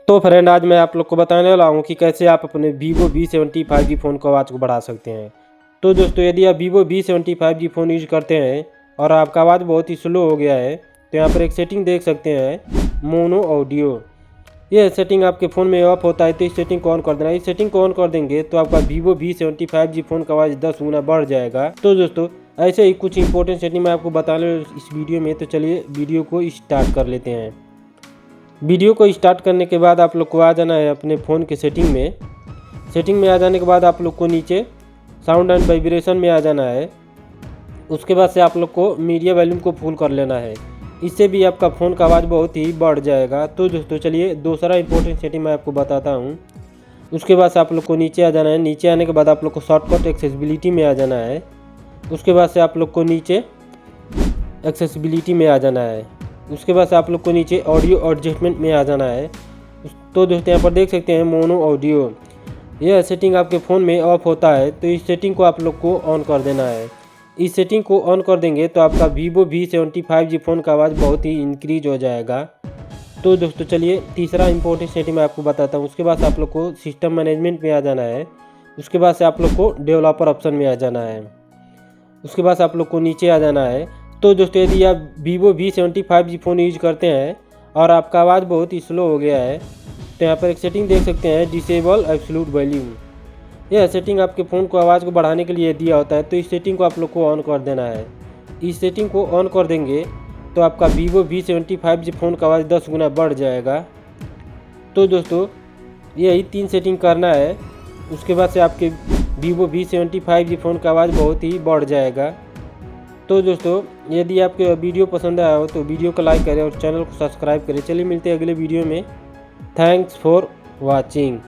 तो फ्रेंड, आज मैं आप लोग को बताने वाला हूँ कि कैसे आप अपने Vivo V70 5G फ़ोन को आवाज़ को बढ़ा सकते हैं। तो दोस्तों, यदि आप Vivo V70 5G phone use करते हैं और आपका आवाज़ बहुत ही स्लो हो गया है, तो यहाँ पर एक सेटिंग देख सकते हैं, मोनो ऑडियो। यह सेटिंग आपके फ़ोन में ऑफ होता है, तो इस सेटिंग को ऑन कर देना। इस सेटिंग को ऑन कर देंगे तो आपका Vivo V70 5G फ़ोन का आवाज़ 10 गुना बढ़ जाएगा। तो दोस्तों, ऐसे ही कुछ इंपॉर्टेंट सेटिंग मैं आपको बताने इस वीडियो में, तो चलिए वीडियो को स्टार्ट कर लेते हैं। वीडियो को स्टार्ट करने के बाद आप लोग को आ जाना है अपने फ़ोन के सेटिंग में। सेटिंग में आ जाने के बाद आप लोग को नीचे साउंड एंड वाइब्रेशन में आ जाना है। उसके बाद से आप लोग को मीडिया वॉल्यूम को फुल कर लेना है। इससे भी आपका फ़ोन का आवाज़ बहुत ही बढ़ जाएगा। तो दोस्तों, चलिए दूसरा इंपॉर्टेंट सेटिंग मैं आपको बताता हूँ। उसके बाद से आप लोग को नीचे आ जाना है। नीचे आने के बाद आप लोग को शॉर्टकट एक्सेसिबिलिटी में आ जाना है। उसके बाद से आप लोग को नीचे एक्सेसिबिलिटी में आ जाना है। उसके बाद से आप लोग को नीचे ऑडियो एडजस्टमेंट में आ जाना है। तो दोस्तों, यहाँ पर देख सकते हैं मोनो ऑडियो। यह सेटिंग आपके फ़ोन में ऑफ होता है, तो इस सेटिंग को आप लोग को ऑन कर देना है। इस सेटिंग को ऑन कर देंगे तो आपका Vivo V70 5G फ़ोन का आवाज़ बहुत ही इंक्रीज हो जाएगा। तो दोस्तों, चलिए तीसरा इंपॉर्टेंट सेटिंग मैं आपको बताता हूँ। उसके बाद से आप लोग को सिस्टम मैनेजमेंट में आ जाना है। उसके बाद से आप लोग को डेवलपर ऑप्शन में आ जाना है। उसके बाद से आप लोग को नीचे आ जाना है। तो दोस्तों, यदि आप Vivo V70 5G phone use करते हैं और आपका आवाज़ बहुत ही स्लो हो गया है, तो यहाँ पर एक सेटिंग देख सकते हैं, डिसेबल एब्सोल्यूट वॉल्यूम। यह सेटिंग आपके फ़ोन को आवाज़ को बढ़ाने के लिए दिया होता है, तो इस सेटिंग को आप लोग को ऑन कर देना है। इस सेटिंग को ऑन कर देंगे तो आपका Vivo V70 5G फ़ोन का आवाज़ 10 गुना बढ़ जाएगा। तो दोस्तों, यही 3 सेटिंग करना है। उसके बाद से आपके Vivo V70 5G फ़ोन का आवाज़ बहुत ही बढ़ जाएगा। तो दोस्तों, यदि आपको वीडियो पसंद आया हो तो वीडियो को लाइक करें और चैनल को सब्सक्राइब करें। चलिए मिलते हैं अगले वीडियो में। Thanks for watching.